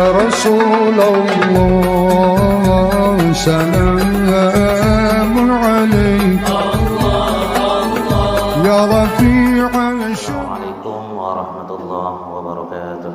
يا رسول الله سلام عليك يا رفيع السلام عليكم ورحمة الله وبركاته.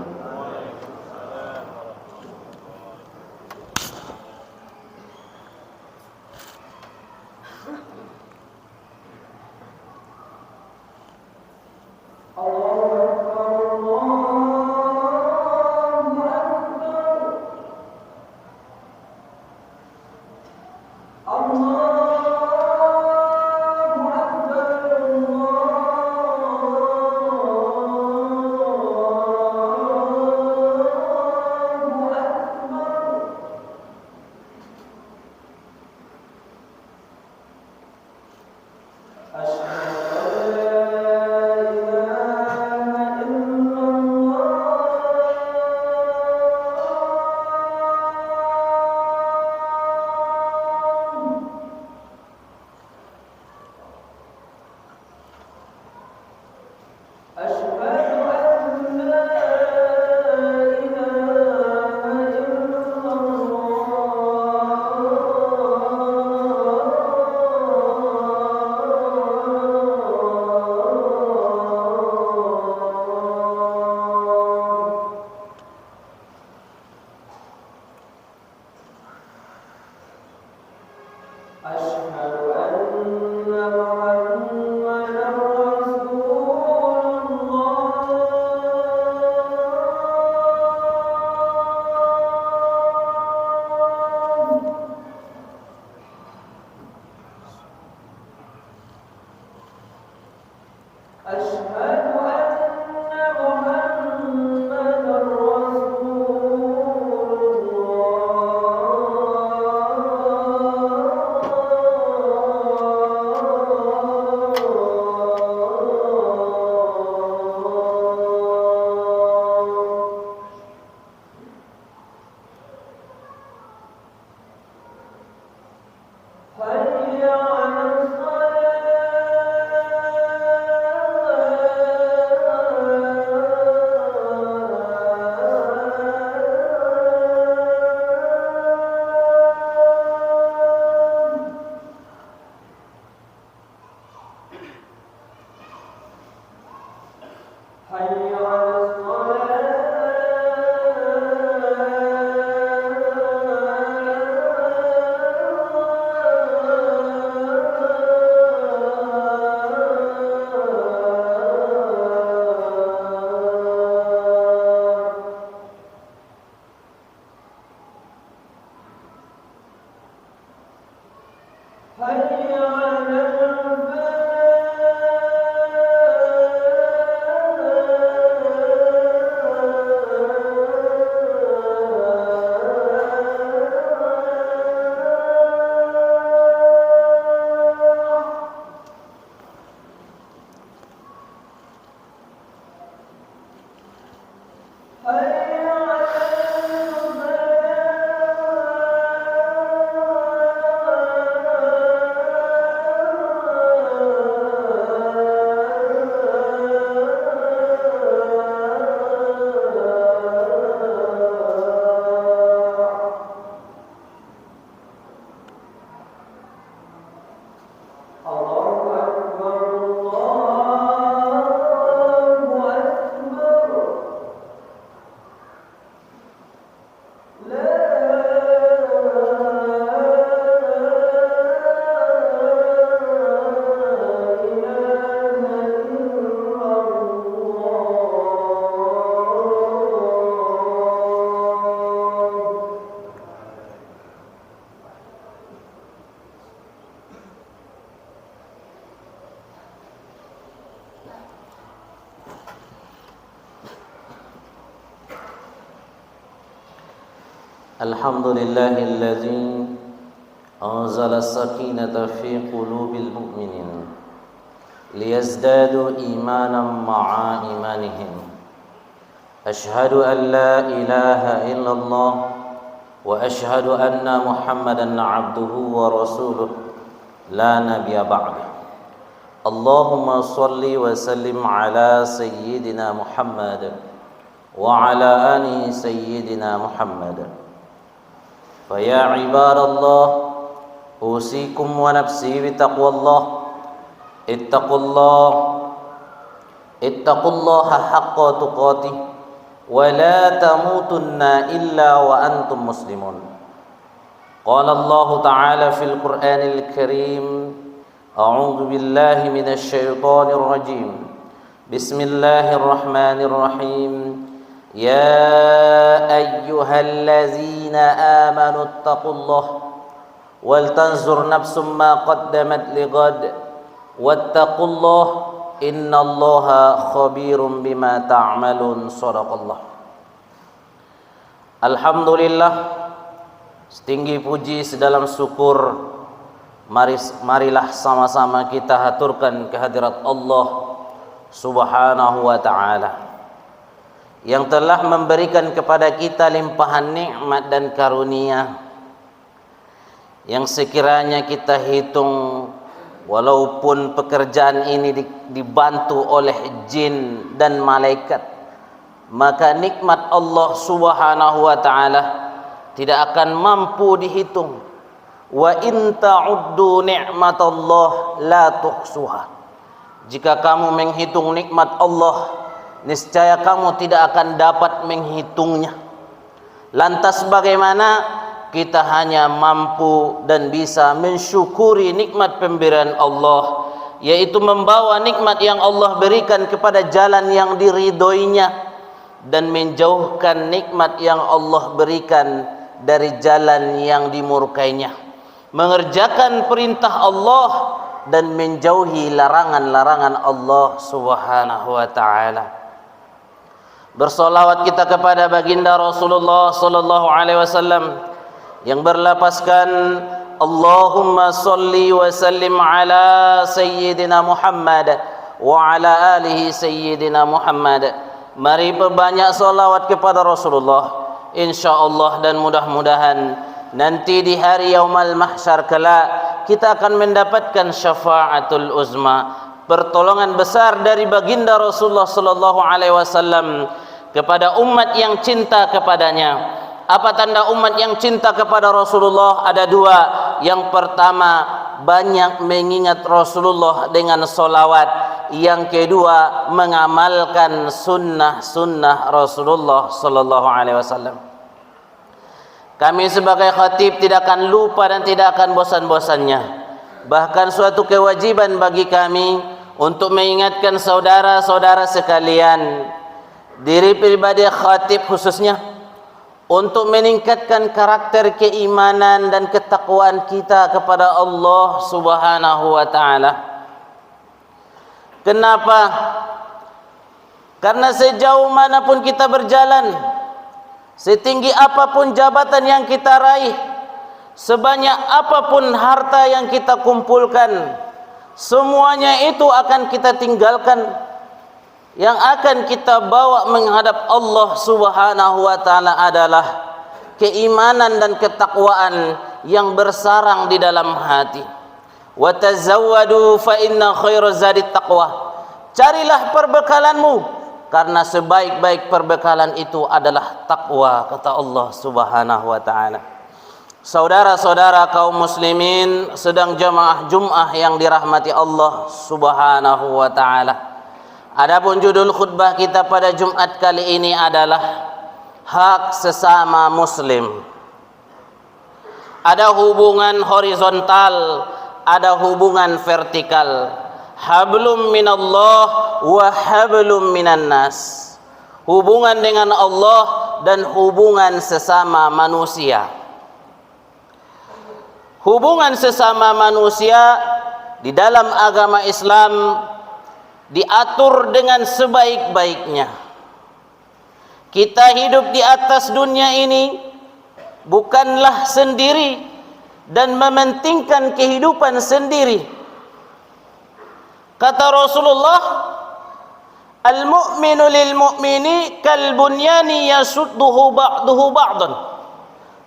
الحمد لله الذي أنزل السكينة في قلوب المؤمنين ليزدادوا إيمانا مع إيمانهم. أشهد أن لا إله إلا الله وأشهد أن محمدا عبده ورسوله لا نبي بعده. اللهم صل وسلم على سيدنا محمد وعلى آل سيدنا محمد. فيا عباد الله أوصيكم ونفسي بتقوى الله. اتقوا الله حق تقاته ولا تموتن إلا وأنتم مسلمون. قال الله تعالى في القرآن الكريم: أعوذ بالله من الشيطان الرجيم. بسم الله الرحمن الرحيم. يا أيها الذين آمنوا اتقوا الله ولتنظر نفس ما قدمت لغد واتقوا الله إن الله خبير بما تعملون. صدق الله. Alhamdulillah, setinggi puji sedalam syukur, marilah sama-sama kita haturkan kehadirat Allah Subhanahu wa ta'ala yang telah memberikan kepada kita limpahan nikmat dan karunia yang sekiranya kita hitung, walaupun pekerjaan ini dibantu oleh jin dan malaikat, maka nikmat Allah Subhanahu wa ta'ala tidak akan mampu dihitung. Wa in ta'uddu ni'matallah la tuhsuha. Jika kamu menghitung nikmat Allah, niscaya kamu tidak akan dapat menghitungnya. Lantas bagaimana kita hanya mampu dan bisa mensyukuri nikmat pemberian Allah, yaitu membawa nikmat yang Allah berikan kepada jalan yang diridhoinya dan menjauhkan nikmat yang Allah berikan dari jalan yang dimurkainya, mengerjakan perintah Allah dan menjauhi larangan-larangan Allah Subhanahu wa ta'ala. Bersolawat kita kepada baginda Rasulullah sallallahu alaihi wasallam yang berlapaskan Allahumma salli wa sallim ala sayyidina Muhammad wa ala alihi sayyidina Muhammad. Mari perbanyak salawat kepada Rasulullah, insyaallah, dan mudah-mudahan nanti di hari yaumul mahsyar kelak kita akan mendapatkan syafaatul uzma, pertolongan besar dari baginda Rasulullah sallallahu alaihi wasallam kepada umat yang cinta kepadanya. Apa tanda umat yang cinta kepada Rasulullah? Ada dua. Yang pertama, banyak mengingat Rasulullah dengan solawat. Yang kedua, mengamalkan sunnah-sunnah Rasulullah sallallahu alaihi wasallam. Kami sebagai khatib tidak akan lupa dan tidak akan bosan-bosannya, bahkan suatu kewajiban bagi kami untuk mengingatkan saudara-saudara sekalian, diri pribadi khatib khususnya, untuk meningkatkan karakter keimanan dan ketakwaan kita kepada Allah Subhanahu wa ta'ala. Kenapa? Karena sejauh manapun kita berjalan, setinggi apapun jabatan yang kita raih, sebanyak apapun harta yang kita kumpulkan, semuanya itu akan kita tinggalkan. Yang akan kita bawa menghadap Allah Subhanahu wa ta'ala adalah keimanan dan ketakwaan yang bersarang di dalam hati. Wa tazawwadu fa inna khairaz zadi taqwa. Carilah perbekalanmu, karena sebaik-baik perbekalan itu adalah takwa, kata Allah Subhanahu wa ta'ala. Saudara-saudara kaum muslimin sedang jamaah Jum'ah yang dirahmati Allah Subhanahu wa ta'ala. Adapun judul khutbah kita pada Jumat kali ini adalah hak sesama muslim. Ada hubungan horizontal, ada hubungan vertikal. Hablum minallah wa hablum minan nas. Hubungan dengan Allah dan hubungan sesama manusia. Hubungan sesama manusia di dalam agama Islam diatur dengan sebaik-baiknya. Kita hidup di atas dunia ini bukanlah sendiri dan mementingkan kehidupan sendiri. Kata Rasulullah, al-mu'minu lil-mu'mini kal-bunyani yasudduhu ba'duhu ba'dan.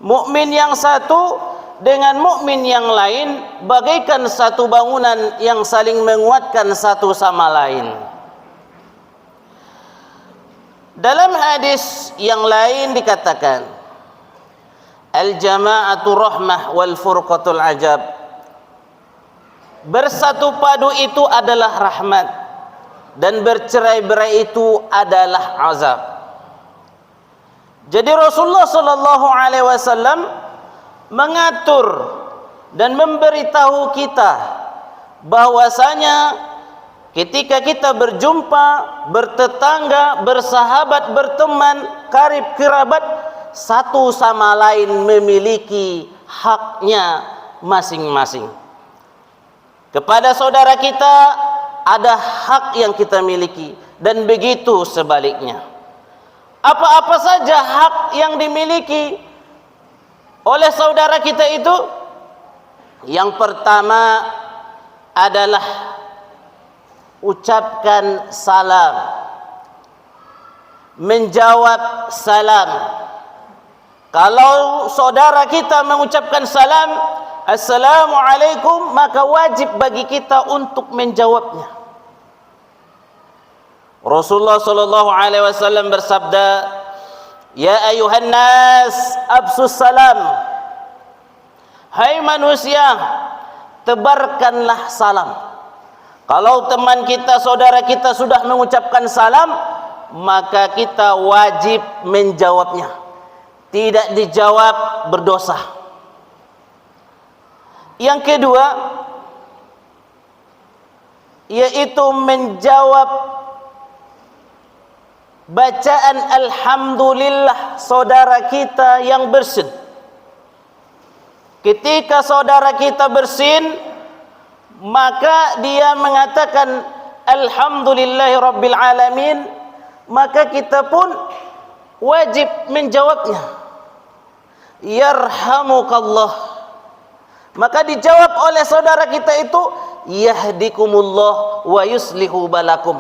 Mukmin yang satu dengan mukmin yang lain bagaikan satu bangunan yang saling menguatkan satu sama lain. Dalam hadis yang lain dikatakan, al-jama'atu rahmah wal furqatul ajab. Bersatu padu itu adalah rahmat dan bercerai-berai itu adalah azab. Jadi Rasulullah sallallahu alaihi wasallam mengatur dan memberitahu kita bahwasanya ketika kita berjumpa, bertetangga, bersahabat, berteman, karib kerabat, satu sama lain memiliki haknya masing-masing. Kepada saudara kita ada hak yang kita miliki, dan begitu sebaliknya. Apa-apa saja hak yang dimiliki oleh saudara kita itu, yang pertama adalah ucapkan salam, menjawab salam. Kalau saudara kita mengucapkan salam, Assalamualaikum, maka wajib bagi kita untuk menjawabnya. Rasulullah sallallahu alaihi wasallam bersabda, "Ya ayuhan nas, absus salam." Hai manusia, tebarkanlah salam. Kalau teman kita, saudara kita sudah mengucapkan salam, maka kita wajib menjawabnya. Tidak dijawab berdosa. Yang kedua, yaitu menjawab bacaan alhamdulillah saudara kita yang bersin. Ketika saudara kita bersin, maka dia mengatakan alhamdulillahi rabbil alamin, maka kita pun wajib menjawabnya, yarhamukallah. Maka dijawab oleh saudara kita itu, yahdikumullah wa yuslihu balakum.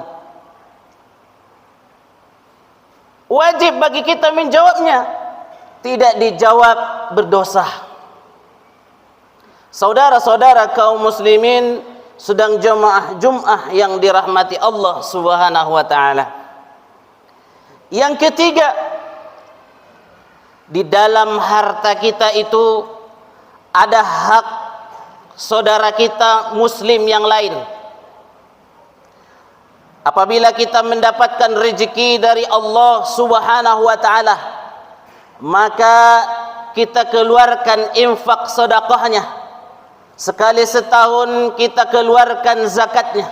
Wajib bagi kita menjawabnya, tidak dijawab berdosa. Saudara-saudara kaum muslimin sedang jemaah Jum'ah yang dirahmati Allah Subhanahu wa taala. Yang ketiga, di dalam harta kita itu ada hak saudara kita muslim yang lain. Apabila kita mendapatkan rezeki dari Allah Subhanahu wa taala, maka kita keluarkan infak sedekahnya. Sekali setahun kita keluarkan zakatnya.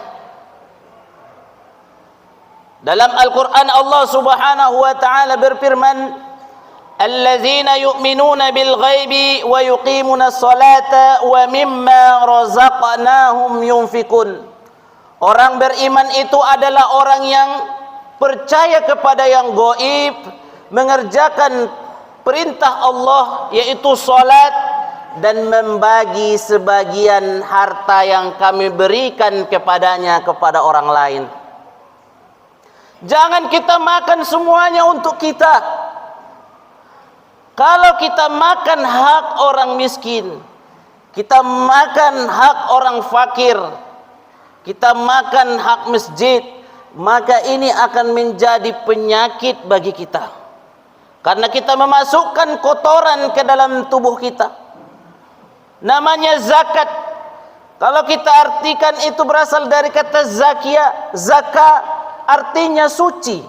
Dalam Al-Quran Allah Subhanahu wa taala berfirman, allazina yu'minuna bil ghaibi wa yuqimuna sholata wa mimma razaqnahum yunfikun. Orang beriman itu adalah orang yang percaya kepada yang gaib, mengerjakan perintah Allah yaitu salat, dan membagi sebagian harta yang kami berikan kepadanya kepada orang lain. Jangan kita makan semuanya untuk kita. Kalau kita makan hak orang miskin, kita makan hak orang fakir, kita makan hak masjid, maka ini akan menjadi penyakit bagi kita. Karena kita memasukkan kotoran ke dalam tubuh kita. Namanya zakat. Kalau kita artikan itu berasal dari kata zakia, zaka artinya suci.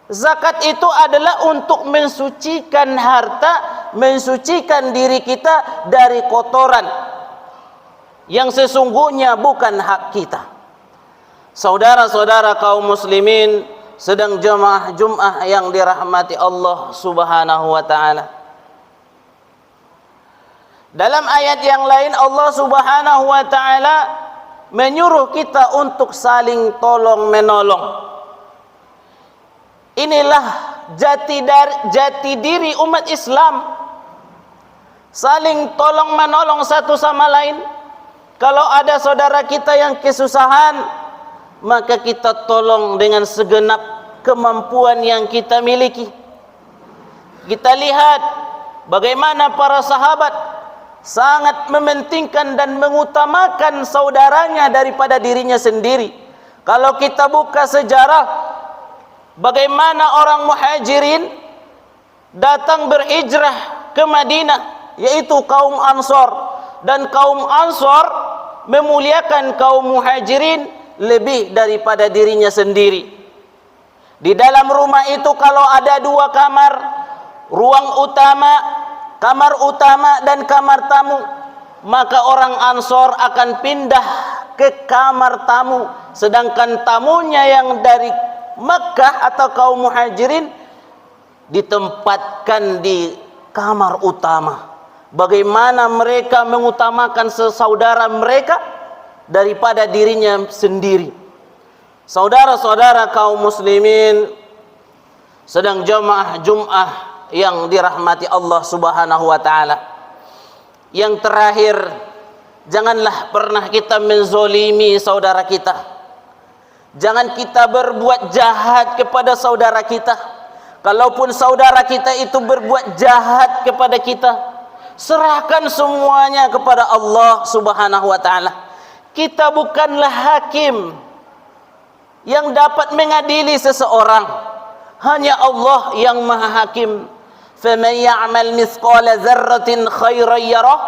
Zakat itu adalah untuk mensucikan harta, mensucikan diri kita dari kotoran yang sesungguhnya bukan hak kita. Saudara-saudara kaum muslimin sedang jemaah Jum'ah yang dirahmati Allah Subhanahu wa taala. Dalam ayat yang lain Allah Subhanahu wa taala menyuruh kita untuk saling tolong menolong. Inilah jati diri umat Islam, saling tolong menolong satu sama lain. Kalau ada saudara kita yang kesusahan, maka kita tolong dengan segenap kemampuan yang kita miliki. Kita lihat bagaimana para sahabat sangat mementingkan dan mengutamakan saudaranya daripada dirinya sendiri. Kalau kita buka sejarah, bagaimana orang Muhajirin datang berhijrah ke Madinah, yaitu kaum Ansor, dan kaum Ansor memuliakan kaum Muhajirin lebih daripada dirinya sendiri. Di dalam rumah itu kalau ada 2 kamar, ruang utama, kamar utama dan kamar tamu, maka orang Ansor akan pindah ke kamar tamu, sedangkan tamunya yang dari Makkah atau kaum Muhajirin ditempatkan di kamar utama. Bagaimana mereka mengutamakan sesaudara mereka daripada dirinya sendiri. Saudara-saudara kaum muslimin, sedang jamaah Jum'ah yang dirahmati Allah Subhanahu wa taala. Yang terakhir, janganlah pernah kita menzolimi saudara kita. Jangan kita berbuat jahat kepada saudara kita. Kalaupun saudara kita itu berbuat jahat kepada kita, serahkan semuanya kepada Allah Subhanahu wa taala. Kita bukanlah hakim yang dapat mengadili seseorang. Hanya Allah yang Maha Hakim. Faman ya'mal mithqala dzarratin khairan yarah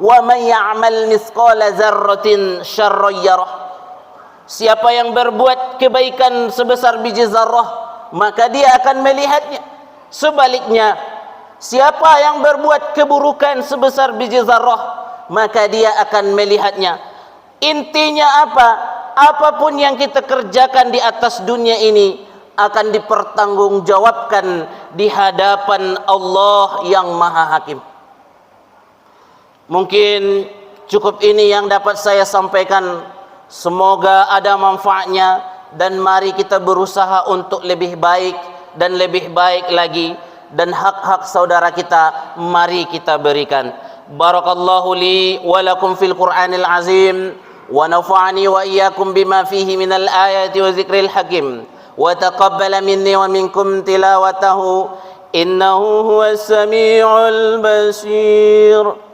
wa man ya'mal mithqala dzarratin syarran yarah. Siapa yang berbuat kebaikan sebesar biji zarrah, maka dia akan melihatnya. Sebaliknya, siapa yang berbuat keburukan sebesar biji zarrah, maka dia akan melihatnya. Intinya apa? Apapun yang kita kerjakan di atas dunia ini akan dipertanggungjawabkan di hadapan Allah yang Maha Hakim. Mungkin cukup ini yang dapat saya sampaikan. Semoga ada manfaatnya, dan mari kita berusaha untuk lebih baik dan lebih baik lagi, dan hak-hak saudara kita mari kita berikan. Barakallahu li wa lakum fil Qur'anil azim, wa nafa'ani wa iyyakum bima fihi minal ayati wa zikril hakim, wa taqabbala minni wa minkum tilawatahu innahu huwas samiul basir.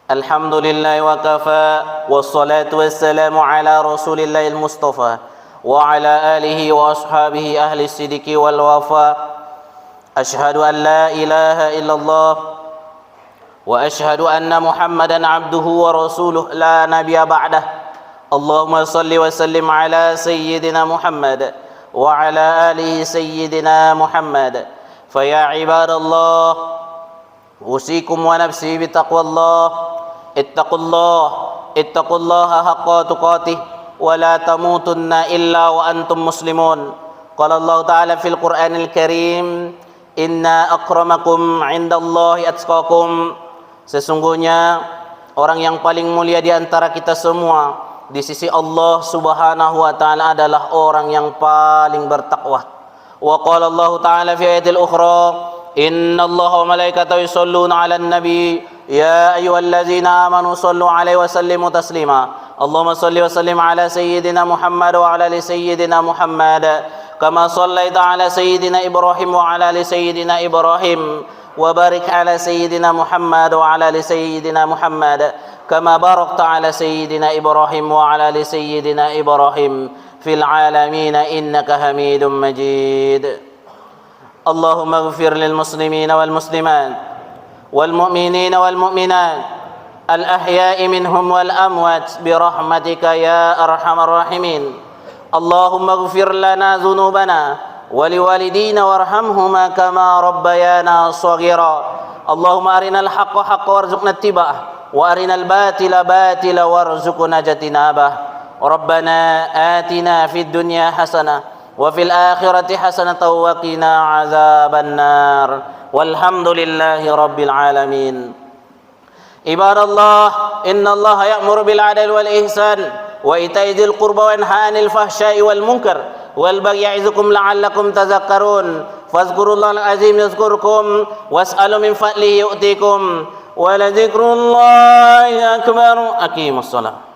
Alhamdulillah wa kafa, wassalatu wassalamu ala rasulillahil mustafa wa ala alihi wa ashabihi ahli sidiki wal wafa. Ashhadu an la ilaha illallah wa ashhadu anna muhammadan abduhu wa rasuluh la nabiyya ba'dah. Allahumma salli wa sallim ala sayyidina Muhammad wa ala alihi sayyidina Muhammad. Faya ibadallah, usikum wa nafsi bitaqwallah. Ittaqullaha haqqa tuqatih wa la tamutunna illa wa antum muslimun. Qala Allah Ta'ala fil Qur'anil Karim, inna akramakum 'indallahi atqakum. Sesungguhnya orang yang paling mulia di antara kita semua di sisi Allah Subhanahu wa taala adalah orang yang paling bertakwa. Wa qala Allah Ta'ala fi ayatil ukhra, innallaha wa malaikatahu yusholluna 'alan nabi ya ayyuhallazina amanu shallu 'alaihi wa sallimu taslima. Allahumma shalli wa sallim ala sayyidina Muhammad wa ala ali sayyidina Muhammad kama shallaita ala sayyidina Ibrahim wa ala ali sayyidina Ibrahim wa barik ala sayyidina Muhammad wa ala ali sayyidina Muhammad kama barakta ala sayyidina Ibrahim wa ala ali sayyidina Ibrahim fil alamin innaka Hamidum Majid. Allahumma ighfir lil muslimina wal muslimat والمؤمنين والمؤمنات الأحياء منهم والأموات برحمتك يا أرحم الراحمين. اللهم اغفر لنا ذنوبنا ولوالدينا وارحمهما كما ربيانا صغيرا. اللهم أرنا الحق حقا وارزقنا اتباعه وأرنا الباطل باطلا وارزقنا اجتنابه. ربنا آتنا في الدنيا حسنة وفي الآخرة حسنة وقنا عذاب النار. والحمد لله رب العالمين. عباد الله، إن الله يأمر بالعدل والإحسان وإيتاء ذي القربى وينهى عن الفحشاء والمنكر والبغي يعظكم لعلكم تذكرون. فاذكروا الله العظيم يذكركم واسألوا من فضله يؤتكم ولذكر الله أكبر. أقيموا الصلاة.